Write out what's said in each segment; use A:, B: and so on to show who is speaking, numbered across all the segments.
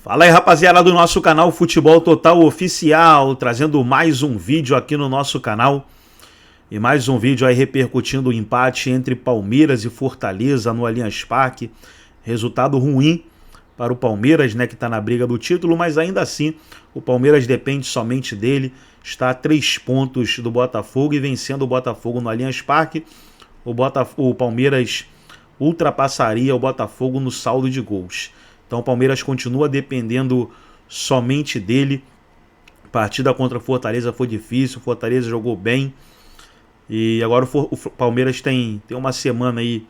A: Fala aí, rapaziada do nosso canal Futebol Total Oficial, trazendo mais um vídeo aqui no nosso canal. E mais um vídeo aí repercutindo o empate entre Palmeiras e Fortaleza no Allianz Parque. Resultado ruim para o Palmeiras, né, que está na briga do título, mas ainda assim o Palmeiras depende somente dele. Está a 3 pontos do Botafogo e vencendo o Botafogo no Allianz Parque, o Palmeiras ultrapassaria o Botafogo no saldo de gols. Então o Palmeiras continua dependendo somente dele. A partida contra o Fortaleza foi difícil, o Fortaleza jogou bem. E agora o Palmeiras tem uma semana aí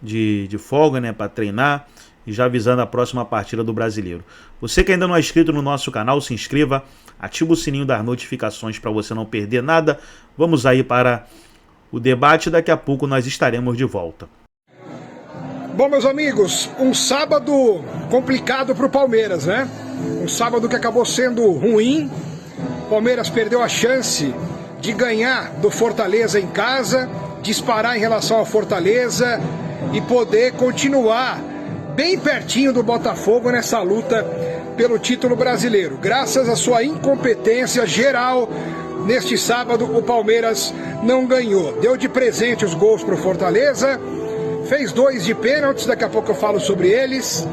A: de folga, né, para treinar. E já avisando a próxima partida do Brasileiro. Você que ainda não é inscrito no nosso canal, se inscreva. Ativa o sininho das notificações para você não perder nada. Vamos aí para o debate. Daqui a pouco nós estaremos de volta.
B: Bom, meus amigos, um sábado complicado para o Palmeiras, né? Um sábado que acabou sendo ruim. O Palmeiras perdeu a chance de ganhar do Fortaleza em casa, disparar em relação ao Fortaleza e poder continuar bem pertinho do Botafogo nessa luta pelo título brasileiro. Graças à sua incompetência geral, neste sábado o Palmeiras não ganhou. Deu de presente os gols para o Fortaleza, fez 2 de pênaltis, daqui a pouco eu falo sobre eles.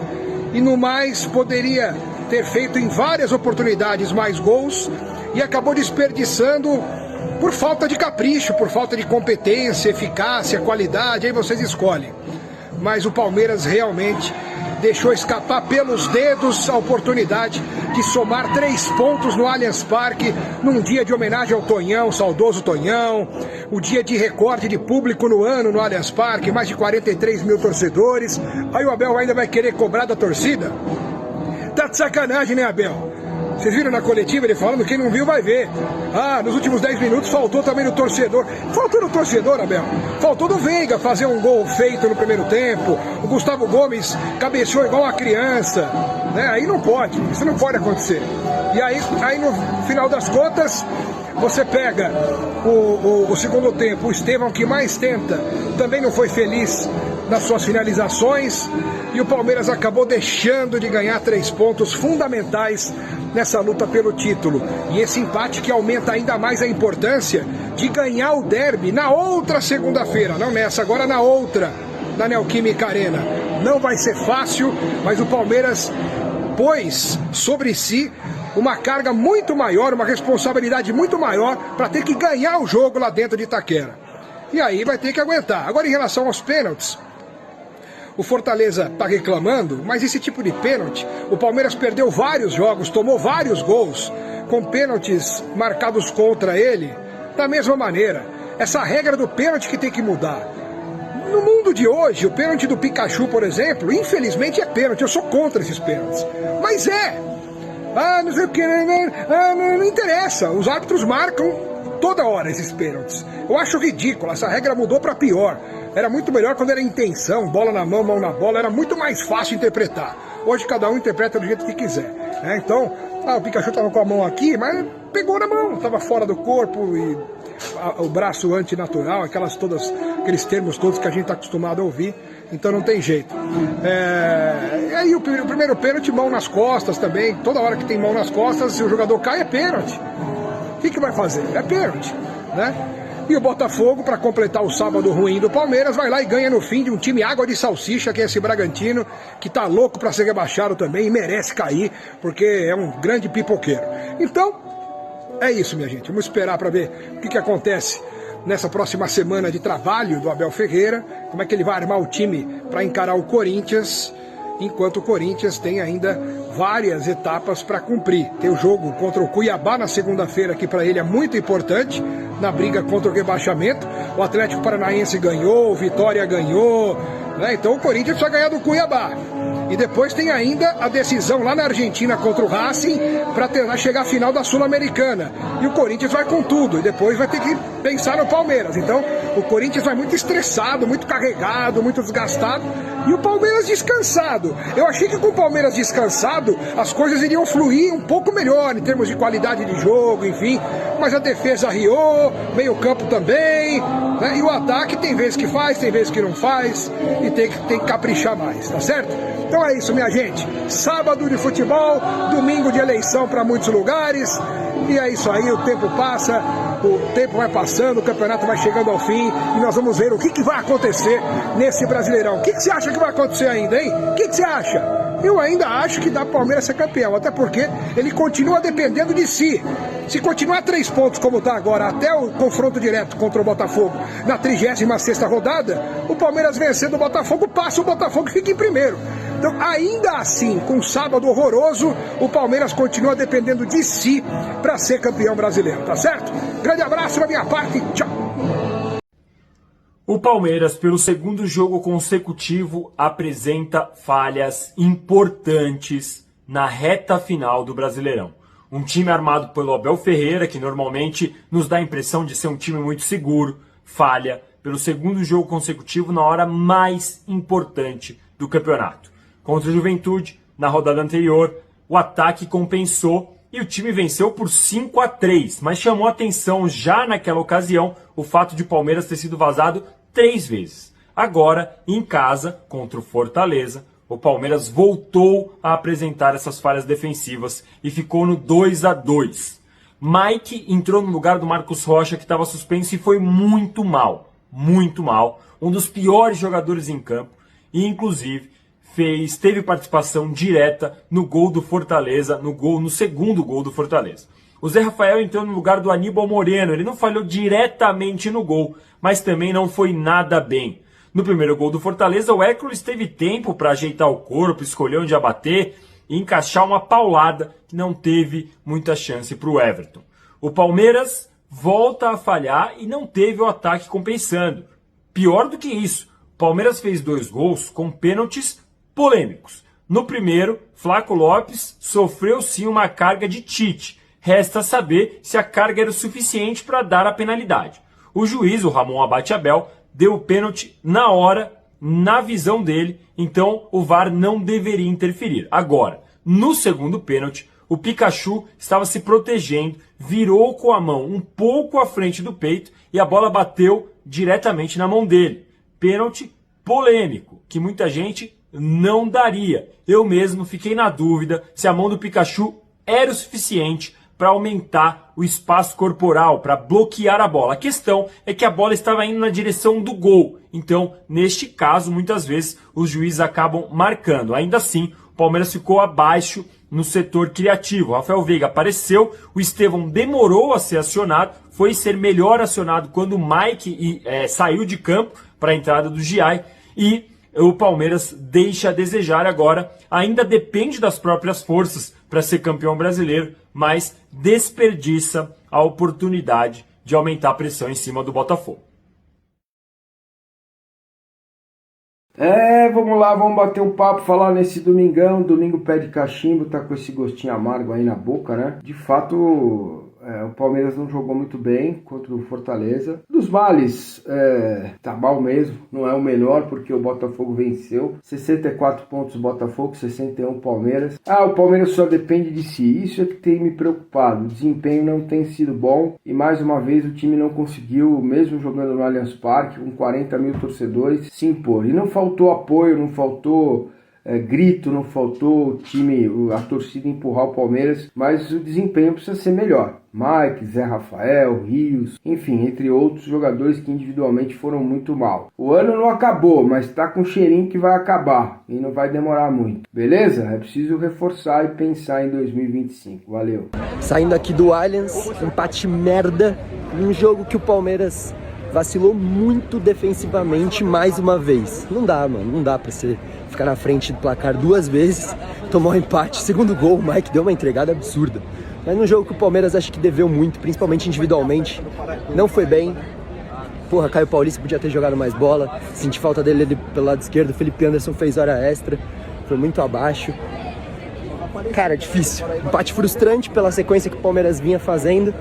B: E no mais, poderia ter feito em várias oportunidades mais gols e acabou desperdiçando por falta de capricho, por falta de competência, eficácia, qualidade, aí vocês escolhem. Mas o Palmeiras realmente deixou escapar pelos dedos a oportunidade de somar 3 pontos no Allianz Parque, num dia de homenagem ao Tonhão, saudoso Tonhão, o dia de recorde de público no ano no Allianz Parque, mais de 43 mil torcedores. Aí o Abel ainda vai querer cobrar da torcida? Tá de sacanagem, né, Abel? Vocês viram na coletiva ele falando, quem não viu vai ver. Ah, nos últimos 10 minutos faltou também no torcedor. Faltou no torcedor, Abel. Faltou do Veiga fazer um gol feito no primeiro tempo. O Gustavo Gomes cabeceou igual uma criança. Né? Aí não pode, isso não pode acontecer. E aí no final das contas, você pega o segundo tempo, o Estevão que mais tenta, também não foi feliz nas suas finalizações. E o Palmeiras acabou deixando de ganhar 3 pontos fundamentais nessa luta pelo título. E esse empate que aumenta ainda mais a importância de ganhar o derby na outra segunda-feira. Não nessa, agora na outra, na Neoquímica Arena. Não vai ser fácil, mas o Palmeiras pôs sobre si uma carga muito maior, uma responsabilidade muito maior para ter que ganhar o jogo lá dentro de Itaquera. E aí vai ter que aguentar. Agora em relação aos pênaltis, o Fortaleza está reclamando, mas esse tipo de pênalti, o Palmeiras perdeu vários jogos, tomou vários gols com pênaltis marcados contra ele, da mesma maneira. Essa regra do pênalti que tem que mudar. No mundo de hoje, o pênalti do Pikachu, por exemplo, infelizmente é pênalti, eu sou contra esses pênaltis. Mas é! Ah, não sei o que, não interessa, os árbitros marcam toda hora esses pênaltis. Eu acho ridículo, essa regra mudou para pior. Era muito melhor quando era intenção, bola na mão, mão na bola, era muito mais fácil interpretar. Hoje cada um interpreta do jeito que quiser. Né? Então, o Pikachu estava com a mão aqui, mas pegou na mão, estava fora do corpo e o braço antinatural, aqueles termos todos que a gente está acostumado a ouvir. Então não tem jeito. E aí o primeiro pênalti, mão nas costas também. Toda hora que tem mão nas costas, se o jogador cai, é pênalti. O que vai fazer? É pênalti, né? E o Botafogo, para completar o sábado ruim do Palmeiras, vai lá e ganha no fim de um time água de salsicha, que é esse Bragantino, que tá louco para ser rebaixado também e merece cair, porque é um grande pipoqueiro. Então, é isso, minha gente. Vamos esperar para ver o que acontece nessa próxima semana de trabalho do Abel Ferreira, como é que ele vai armar o time para encarar o Corinthians, enquanto o Corinthians tem ainda várias etapas para cumprir. Tem o jogo contra o Cuiabá na segunda-feira, que para ele é muito importante, na briga contra o rebaixamento. O Atlético Paranaense ganhou, o Vitória ganhou, né? Então o Corinthians vai ganhar do Cuiabá. E depois tem ainda a decisão lá na Argentina contra o Racing para tentar chegar à final da Sul-Americana. E o Corinthians vai com tudo, e depois vai ter que pensar no Palmeiras. Então o Corinthians vai muito estressado, muito carregado, muito desgastado, e o Palmeiras descansado. Eu achei que com o Palmeiras descansado as coisas iriam fluir um pouco melhor em termos de qualidade de jogo, enfim. Mas a defesa riou, meio campo também, bem, né? E o ataque tem vezes que faz, tem vezes que não faz, e tem que caprichar mais, tá certo? Então é isso, minha gente. Sábado de futebol, domingo de eleição para muitos lugares, e é isso aí, o tempo passa, o tempo vai passando, o campeonato vai chegando ao fim, e nós vamos ver o que vai acontecer nesse Brasileirão. O que você acha que vai acontecer ainda, hein? O que você acha? Eu ainda acho que dá para o Palmeiras ser campeão, até porque ele continua dependendo de si. Se continuar 3 pontos como está agora, até o confronto direto contra o Botafogo, na 36ª rodada, o Palmeiras vencendo o Botafogo, passa o Botafogo e fica em primeiro. Então, ainda assim, com um sábado horroroso, o Palmeiras continua dependendo de si para ser campeão brasileiro, tá certo? Grande abraço da minha parte, tchau!
C: O Palmeiras, pelo segundo jogo consecutivo, apresenta falhas importantes na reta final do Brasileirão. Um time armado pelo Abel Ferreira, que normalmente nos dá a impressão de ser um time muito seguro, falha pelo segundo jogo consecutivo na hora mais importante do campeonato. Contra o Juventude, na rodada anterior, o ataque compensou e o time venceu por 5-3, mas chamou atenção já naquela ocasião o fato de o Palmeiras ter sido vazado 3 vezes. Agora, em casa, contra o Fortaleza, o Palmeiras voltou a apresentar essas falhas defensivas e ficou no 2-2. Mike entrou no lugar do Marcos Rocha, que estava suspenso, e foi muito mal. Muito mal. Um dos piores jogadores em campo e, inclusive, teve participação direta no gol do Fortaleza, no segundo gol do Fortaleza. O Zé Rafael entrou no lugar do Aníbal Moreno. Ele não falhou diretamente no gol, mas também não foi nada bem. No primeiro gol do Fortaleza, o Hércules teve tempo para ajeitar o corpo, escolher onde abater e encaixar uma paulada que não teve muita chance para o Everton. O Palmeiras volta a falhar e não teve o ataque compensando. Pior do que isso, o Palmeiras fez 2 gols com pênaltis polêmicos. No primeiro, Flaco Lopes sofreu sim uma carga de Tite. Resta saber se a carga era o suficiente para dar a penalidade. O juiz, o Ramon Abate Abel, deu o pênalti na hora, na visão dele, então o VAR não deveria interferir. Agora, no segundo pênalti, o Pikachu estava se protegendo, virou com a mão um pouco à frente do peito e a bola bateu diretamente na mão dele. Pênalti polêmico, que muita gente não daria. Eu mesmo fiquei na dúvida se a mão do Pikachu era o suficiente para aumentar o espaço corporal, para bloquear a bola. A questão é que a bola estava indo na direção do gol. Então, neste caso, muitas vezes os juízes acabam marcando. Ainda assim, o Palmeiras ficou abaixo no setor criativo. O Rafael Veiga apareceu, o Estevão demorou a ser acionado, foi ser melhor acionado quando o Mike saiu de campo para a entrada do Giai, e o Palmeiras deixa a desejar agora, ainda depende das próprias forças para ser campeão brasileiro, mas desperdiça a oportunidade de aumentar a pressão em cima do Botafogo.
D: Vamos lá, vamos bater um papo, falar nesse domingão, domingo pé de cachimbo, tá com esse gostinho amargo aí na boca, né? De fato, o Palmeiras não jogou muito bem contra o Fortaleza. Dos males, tá mal mesmo, não é o melhor, porque o Botafogo venceu. 64 pontos Botafogo, 61 Palmeiras. O Palmeiras só depende de si, isso é que tem me preocupado. O desempenho não tem sido bom e mais uma vez o time não conseguiu, mesmo jogando no Allianz Parque, com 40 mil torcedores, se impor. E não faltou apoio, não faltou grito, não faltou a torcida empurrar o Palmeiras, mas o desempenho precisa ser melhor. Mike, Zé Rafael, Rios, enfim, entre outros jogadores que individualmente foram muito mal. O ano não acabou, mas tá com cheirinho que vai acabar e não vai demorar muito. Beleza? É preciso reforçar e pensar em 2025. Valeu.
E: Saindo aqui do Allianz, empate merda, num jogo que o Palmeiras vacilou muito defensivamente mais uma vez. Não dá, mano, não dá pra você ficar na frente do placar 2 vezes, tomar um empate, segundo gol, o Mike deu uma entregada absurda. Mas num jogo que o Palmeiras acho que deveu muito, principalmente individualmente, não foi bem. Porra, Caio Paulista podia ter jogado mais bola, senti falta dele pelo lado esquerdo, o Felipe Anderson fez hora extra, foi muito abaixo. Cara, difícil, empate frustrante pela sequência que o Palmeiras vinha fazendo.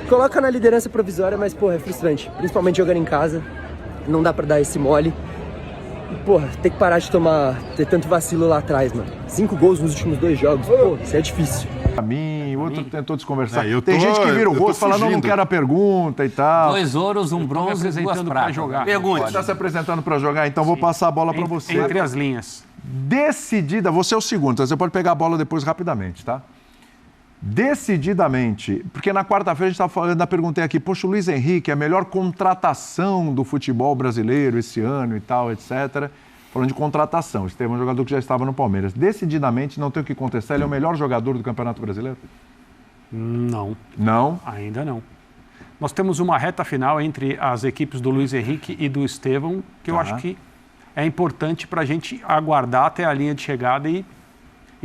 E: Coloca na liderança provisória, mas porra, é frustrante, principalmente jogando em casa, não dá pra dar esse mole. Porra, tem que parar de ter tanto vacilo lá atrás, mano. 5 gols nos últimos 2 jogos, pô, isso é difícil.
F: Pra mim, o outro tentou desconversar.
G: É,
F: Tem gente que vira o rosto falando, não quero a pergunta e tal.
H: 2 ouros, um bronze e 2 pratas.
I: Jogar.
F: Pergunta. Você está se apresentando para jogar, então vou passar a bola para você.
I: Entre as linhas.
F: Decidida, você é o segundo, então você pode pegar a bola depois rapidamente, tá? Decididamente, porque na quarta-feira a gente estava falando, perguntei aqui, poxa, o Luiz Henrique é a melhor contratação do futebol brasileiro esse ano e tal, etc. Falando de contratação, esse teve um jogador que já estava no Palmeiras. Decididamente, não tem o que contestar, ele é o melhor jogador do Campeonato Brasileiro?
I: Não.
F: Não?
I: Ainda não. Nós temos uma reta final entre as equipes do Luiz Henrique e do Estevão, que eu acho que é importante para a gente aguardar até a linha de chegada e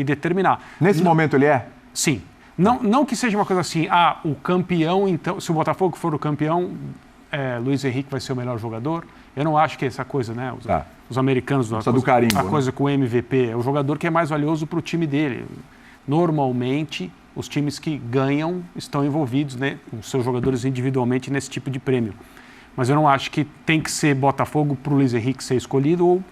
I: determinar.
F: Nesse momento ele é?
I: Sim. Não que seja uma coisa assim, o campeão, então, se o Botafogo for o campeão, Luiz Henrique vai ser o melhor jogador. Eu não acho que essa coisa, né? Os americanos,
F: do carimbo,
I: a coisa com o MVP, é o jogador que é mais valioso para o time dele. Normalmente, os times que ganham estão envolvidos, né, com seus jogadores individualmente nesse tipo de prêmio. Mas eu não acho que tem que ser Botafogo para o Luiz Henrique ser escolhido ou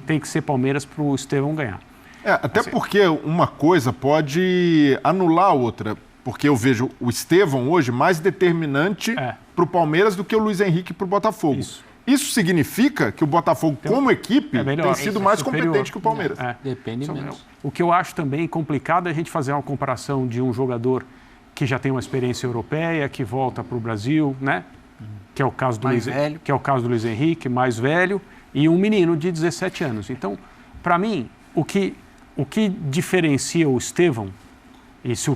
I: tem que ser Palmeiras para o Estevão ganhar.
G: Até porque uma coisa pode anular a outra. Porque eu vejo o Estevão hoje mais determinante para o Palmeiras do que o Luiz Henrique para o Botafogo. Isso significa que o Botafogo, como equipe, tem sido mais competente que o Palmeiras.
H: Depende menos.
I: O que eu acho também complicado é a gente fazer uma comparação de um jogador que já tem uma experiência europeia, que volta para o Brasil, né? Que é o caso do Luiz Henrique, mais velho, e um menino de 17 anos. Então, para mim, o que diferencia o Estevão, e se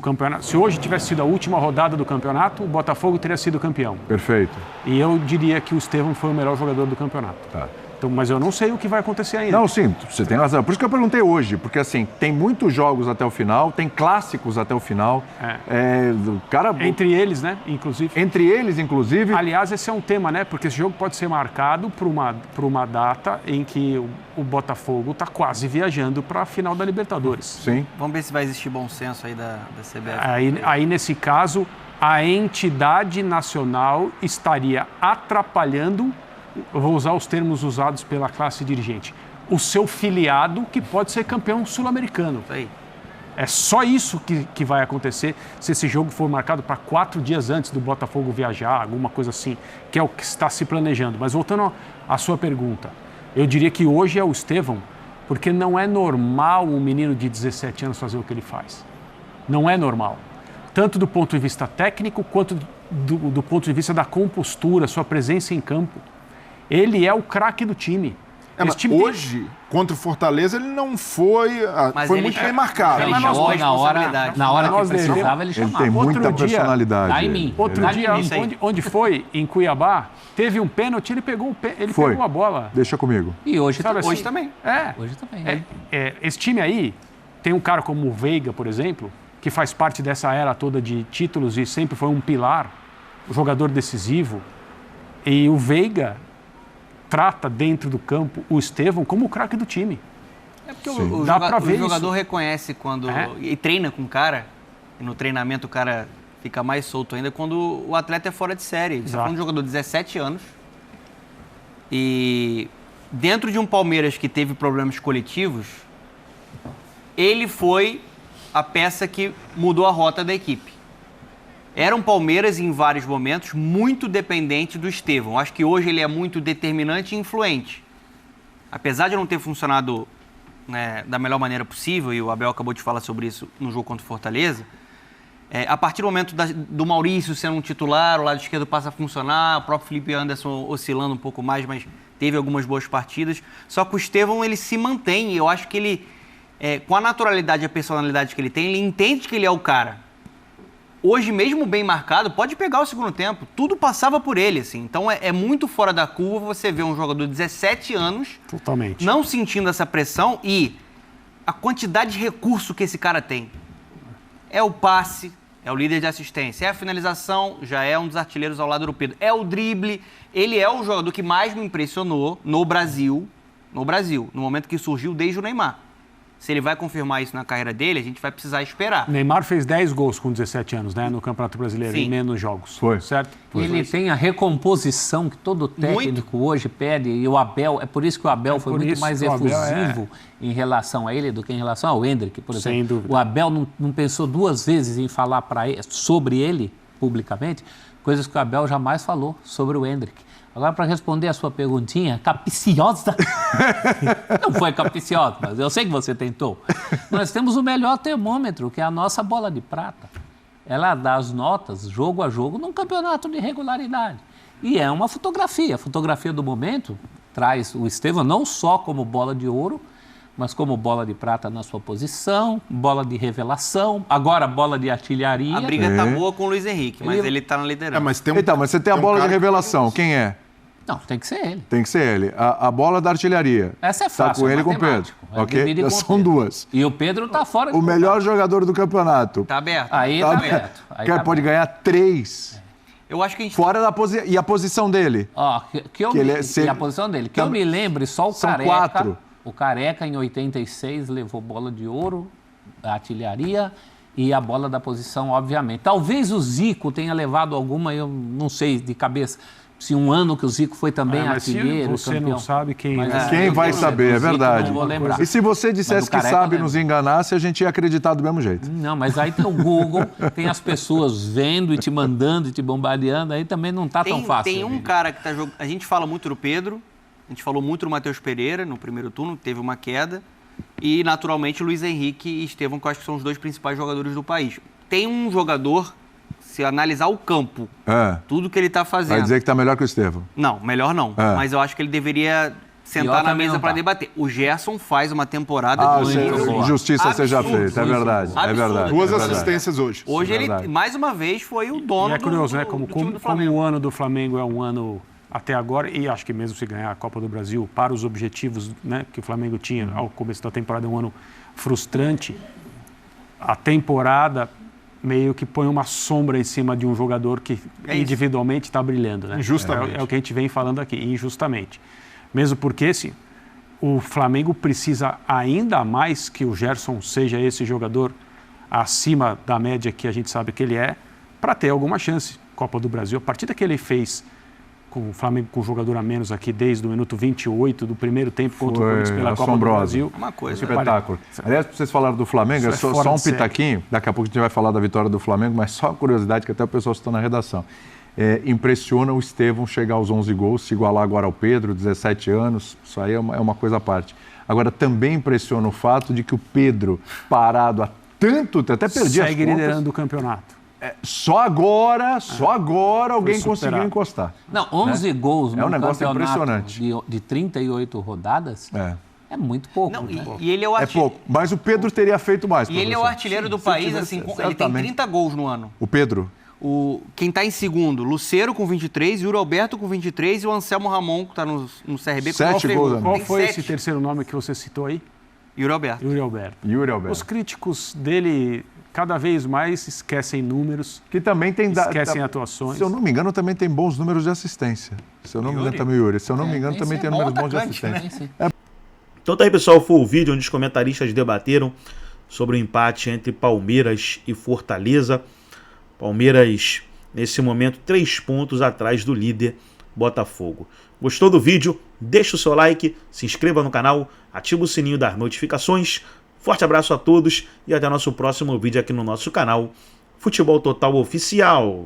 I: hoje tivesse sido a última rodada do campeonato, o Botafogo teria sido campeão.
F: Perfeito.
I: E eu diria que o Estevão foi o melhor jogador do campeonato.
F: Tá.
I: Então, mas eu não sei o que vai acontecer ainda.
F: Não, sim, você tem razão. Por isso que eu perguntei hoje, porque assim, tem muitos jogos até o final, tem clássicos até o final.
I: Entre eles, né? Inclusive.
F: Entre eles, inclusive.
I: Aliás, esse é um tema, né? Porque esse jogo pode ser marcado por uma data em que o Botafogo está quase viajando para a final da Libertadores.
F: Sim.
H: Vamos ver se vai existir bom senso aí da CBF.
I: Aí, nesse caso, a entidade nacional estaria atrapalhando, eu vou usar os termos usados pela classe dirigente, o seu filiado que pode ser campeão sul-americano. É só isso que vai acontecer se esse jogo for marcado para 4 dias antes do Botafogo viajar, alguma coisa assim, que é o que está se planejando. Mas voltando à sua pergunta, eu diria que hoje é o Estevão, porque não é normal um menino de 17 anos fazer o que ele faz. Não é normal. Tanto do ponto de vista técnico, quanto do ponto de vista da compostura, sua presença em campo. Ele é o craque do time.
G: Mas
I: time
G: hoje, contra o Fortaleza, ele não foi... foi muito bem marcado.
H: Ele chamou na hora que precisava, ele chamava.
F: Ele tem muita personalidade.
H: Dá em mim.
I: Outro dia, onde foi, em Cuiabá, teve um pênalti, ele pegou a bola.
F: Deixa comigo.
H: E hoje também.
I: Hoje também. Esse time aí, tem um cara como o Veiga, por exemplo, que faz parte dessa era toda de títulos e sempre foi um pilar, um jogador decisivo. E o Veiga trata dentro do campo o Estevão como o craque do time.
H: É porque o jogador reconhece quando... E treina com o cara, e no treinamento o cara fica mais solto ainda quando o atleta é fora de série. Você é um jogador de 17 anos e dentro de um Palmeiras que teve problemas coletivos, ele foi a peça que mudou a rota da equipe. Era um Palmeiras, em vários momentos, muito dependente do Estevão. Acho que hoje ele é muito determinante e influente. Apesar de não ter funcionado, né, da melhor maneira possível, e o Abel acabou de falar sobre isso no jogo contra o Fortaleza, a partir do momento do Maurício sendo um titular, o lado esquerdo passa a funcionar, o próprio Felipe Anderson oscilando um pouco mais, mas teve algumas boas partidas. Só que o Estevão, ele se mantém, e eu acho que ele, com a naturalidade e a personalidade que ele tem, ele entende que ele é o cara. Hoje, mesmo bem marcado, pode pegar o segundo tempo. Tudo passava por ele, assim. Então, é muito fora da curva você ver um jogador de 17 anos...
I: Totalmente.
H: ...não sentindo essa pressão e a quantidade de recurso que esse cara tem. É o passe, é o líder de assistência, é a finalização, já é um dos artilheiros ao lado do Pedro. É o drible. Ele é o jogador que mais me impressionou no Brasil, no momento que surgiu desde o Neymar. Se ele vai confirmar isso na carreira dele, a gente vai precisar esperar.
I: Neymar fez 10 gols com 17 anos, né? No Campeonato Brasileiro, em menos jogos.
F: Foi.
I: Certo?
J: Ele tem a recomposição que todo técnico hoje pede, e o Abel, é por isso que o Abel foi muito mais efusivo em relação a ele do que em relação ao Endrick, por exemplo.
I: Sem dúvida.
J: O Abel não pensou 2 vezes em falar sobre ele, publicamente, coisas que o Abel jamais falou sobre o Endrick. Agora, para responder a sua perguntinha, capiciosa, não foi capiciosa, mas eu sei que você tentou. Nós temos o melhor termômetro, que é a nossa bola de prata. Ela dá as notas, jogo a jogo, num campeonato de regularidade. E é uma fotografia. A fotografia do momento traz o Estevão não só como bola de ouro, mas como bola de prata na sua posição, bola de revelação, agora bola de artilharia.
H: A briga tá boa com o Luiz Henrique, mas ele tá na liderança.
G: Mas
F: Então, mas você tem a bola de revelação. Quem é?
J: Não, tem que ser ele.
F: Tem que ser ele. A bola da artilharia.
J: Essa é fácil.
F: Tá com ele e com o Pedro. Ok? Já são 2.
J: E o Pedro tá fora de
F: O melhor jogador do campeonato.
H: Tá aberto.
J: Aí tá aberto. Aí tá
F: pode ganhar 3.
H: Eu acho que a gente...
F: Fora da posição. E a posição dele?
J: Ó, e a posição dele. Que eu me lembre, só o
F: São
J: Careca.
F: 4.
J: O Careca, em 86, levou bola de ouro, a artilharia e a bola da posição, obviamente. Talvez o Zico tenha levado alguma, eu não sei de cabeça, se um ano que o Zico foi também artilheiro,
I: você
J: campeão.
I: Não sabe quem...
F: Quem vai saber, é verdade.
J: Não vou lembrar.
F: E se você dissesse que sabe e nos enganasse, a gente ia acreditar do mesmo jeito.
J: Não, mas aí tem o Google, tem as pessoas vendo e te mandando e te bombardeando, aí também não tá tão fácil.
H: Tem um cara que tá jogando... A gente fala muito do Pedro, a gente falou muito do Matheus Pereira no primeiro turno, teve uma queda. E, naturalmente, Luiz Henrique e Estevão, que eu acho que são os 2 principais jogadores do país. Tem um jogador, se analisar o campo, tudo que ele está fazendo...
F: Vai dizer que está melhor que o Estevão.
H: Não, melhor não. Mas eu acho que ele deveria sentar na mesa para debater. O Gerson faz uma temporada muito boa.
F: Justiça seja feita, é verdade. É verdade.
G: 2 assistências hoje.
H: Hoje ele, mais uma vez, foi o dono
I: é curioso,
H: do,
I: né?
H: do time do Flamengo.
I: Como o ano do Flamengo é um ano... Até agora, e acho que mesmo se ganhar a Copa do Brasil, para os objetivos, né, que o Flamengo tinha ao começo da temporada, um ano frustrante, a temporada meio que põe uma sombra em cima de um jogador que individualmente está brilhando. Né?
G: Injustamente.
I: É o que a gente vem falando aqui, injustamente. Mesmo porque o Flamengo precisa ainda mais que o Gerson seja esse jogador acima da média que a gente sabe que ele é, para ter alguma chance. Copa do Brasil, a partida que ele fez com o Flamengo com um jogador a menos aqui desde o minuto 28 do primeiro tempo contra o Corinthians pela Copa do Brasil.
H: Uma coisa.
F: Espetáculo. Aliás, vocês falaram do Flamengo, só um pitaquinho, daqui a pouco a gente vai falar da vitória do Flamengo, mas só uma curiosidade que até o pessoal está na redação. Impressiona o Estevão chegar aos 11 gols, se igualar agora ao Pedro, 17 anos, isso aí é uma coisa à parte. Agora, também impressiona o fato de que o Pedro, parado há tanto tempo, até perdi as contas...
I: Segue liderando o campeonato.
F: Só agora alguém conseguiu encostar.
J: Não, 11 gols no
F: um negócio
J: campeonato
F: impressionante.
J: de 38 rodadas é muito pouco.
H: Não, e ele é o artilheiro.
F: É pouco, mas o Pedro teria feito mais.
H: E ele é o artilheiro do país, assim, ele tem 30 gols no ano.
F: O Pedro?
H: Quem está em segundo, Lucero com 23, Yuri Alberto com 23 e o Anselmo Ramon, que está no CRB com
F: 7 gols.
I: Qual foi esse terceiro nome que você citou aí?
H: Yuri Alberto.
I: Yuri Alberto. Os críticos dele... cada vez mais esquecem números,
F: que também tem
I: esquecem atuações.
F: Se eu não me engano, também tem bons números de assistência. Se eu não me engano, também Yuri. Se eu não me engano, também tem números bons de assistência.
A: Então tá aí, pessoal, foi o vídeo onde os comentaristas debateram sobre o empate entre Palmeiras e Fortaleza. Palmeiras, nesse momento, 3 pontos atrás do líder Botafogo. Gostou do vídeo? Deixa o seu like, se inscreva no canal, ativa o sininho das notificações. Forte abraço a todos e até nosso próximo vídeo aqui no nosso canal Futebol Total Oficial.